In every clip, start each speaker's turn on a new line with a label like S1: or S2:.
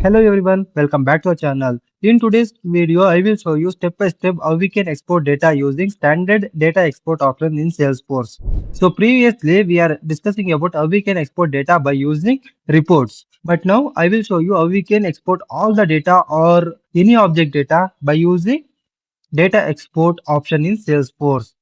S1: Hello everyone, welcome back to our channel. In today's video, I will show you step by step how we can export data using standard data export option in Salesforce. So previously, we are discussing about how we can export data by using reports. But now I will show you how we can export all the data or any object data by using data export option in Salesforce.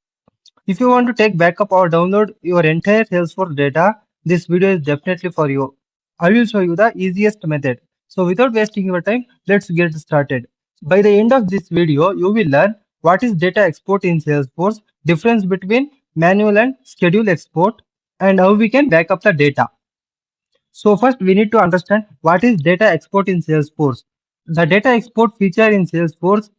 S1: If you want to take backup or download your entire Salesforce data, this video is definitely for you. I will show you the easiest method. So without wasting your time, let's get started. By the end of this video, you will learn what is data export in Salesforce, difference between manual and schedule export, and how we can back up the data. So first we need to understand what is data export in Salesforce. The data export feature in Salesforce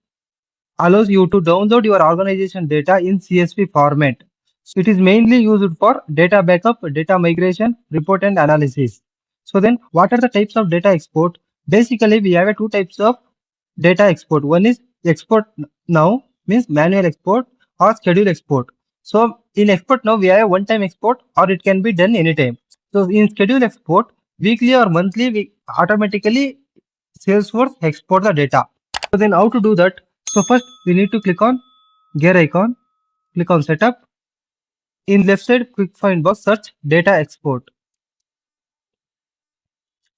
S1: allows you to download your organization data in CSV format. So it is mainly used for data backup, data migration, report and analysis. So then what are the types of data export? Basically we have two types of data export. One is export now, means manual export, or schedule export. So in export now we have one time export, or it can be done anytime. So in schedule export, weekly or monthly we automatically Salesforce export the data. So then how to do that? So first we need to click on gear icon, click on setup. In left side quick find box, search data export.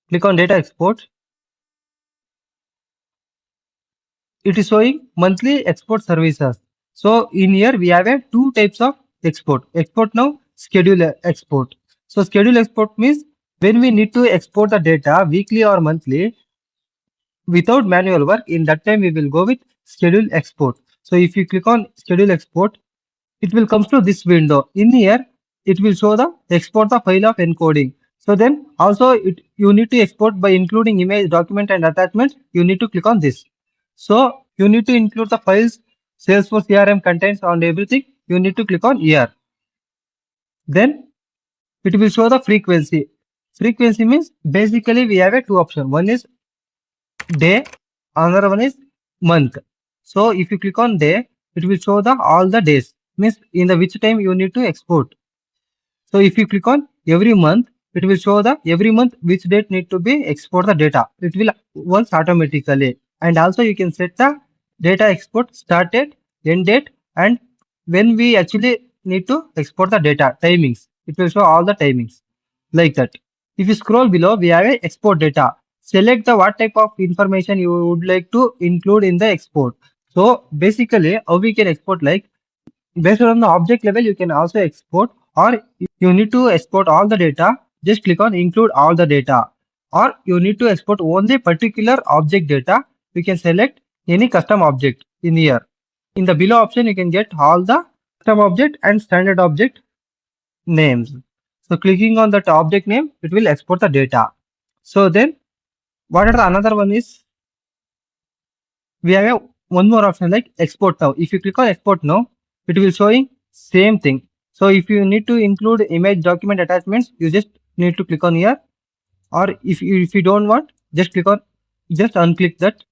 S1: Click on data export. It is showing monthly export services. So in here we have two types of export. Export now, schedule export. So schedule export means when we need to export the data weekly or monthly without manual work, in that time we will go with schedule export. So if you click on schedule export, it will come to this window. In here, it will show the export the file of encoding. So then also you need to export by including image, document and attachments. You need to click on this. So you need to include the files Salesforce CRM contains on everything. You need to click on here. Then it will show the frequency. Frequency means basically we have two options. One is day, another one is month. So if you click on day, it will show the all the days, means in the which time you need to export. So if you click on every month, it will show the every month which date need to be export the data. It will works automatically. And also you can set the data export start date, end date, and when we actually need to export the data timings. It will show all the timings like that. If you scroll below, we have a export data. Select the what type of information you would like to include in the export. So basically how we can export, like based on the object level you can also export, or you need to export all the data, just click on include all the data, or you need to export only particular object data, you can select any custom object in here. In the below option you can get all the custom object and standard object names. So clicking on that object name, it will export the data. So then what are the another one is, we have one more option like export now. If you click on export now, it will showing same thing. So if you need to include image, document attachments, you just need to click on here, or if you don't want, just click on, just unclick that.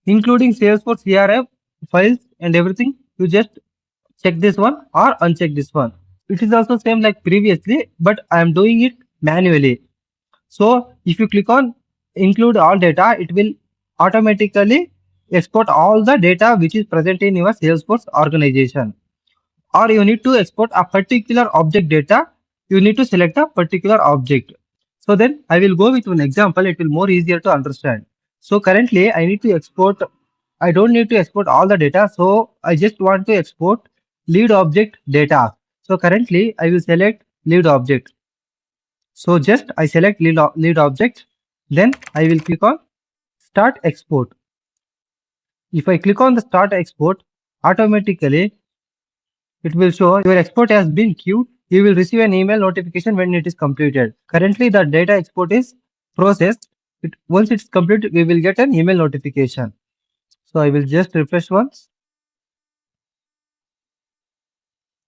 S1: Including Salesforce CRM files and everything, you just check this one or uncheck this one. It is also same like previously, but I am doing it manually. So if you click on include all data, it will automatically export all the data which is present in your Salesforce organization. Or you need to export a particular object data, you need to select a particular object. So then I will go with one example, it will more easier to understand. So currently I need to export, I don't need to export all the data, so I just want to export lead object data. So currently I will select lead object. So just I select lead object, then I will click on start export. If I click on the start export, automatically it will show your export has been queued. You will receive an email notification when it is completed. Currently the data export is processed. Once it's completed, we will get an email notification. So I will just refresh once.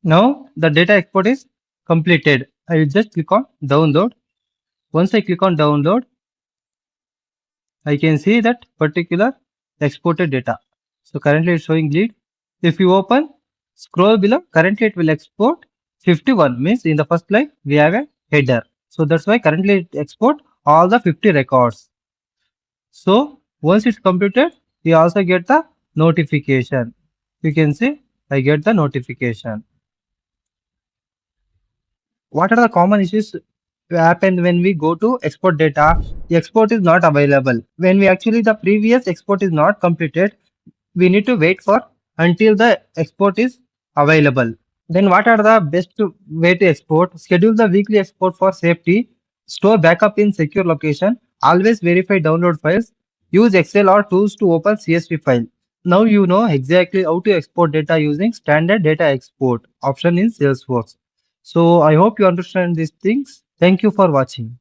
S1: Now the data export is completed. I will just click on download. Once I click on download, I can see that particular exported data. So currently it's showing lead. If you open, scroll below, currently it will export 51, means in the first line we have a header. So that's why currently it export all the 50 records. So once it's completed, we also get the notification. You can see I get the notification. What are the common issues happen when we go to export data? The export is not available. When we actually the previous export is not completed, we need to wait for until the export is available. Then what are the best way to export? Schedule the weekly export for safety. Store backup in secure location. Always verify download files. Use Excel or tools to open CSV file. Now you know exactly how to export data using standard data export option in Salesforce. So I hope you understand these things. Thank you for watching.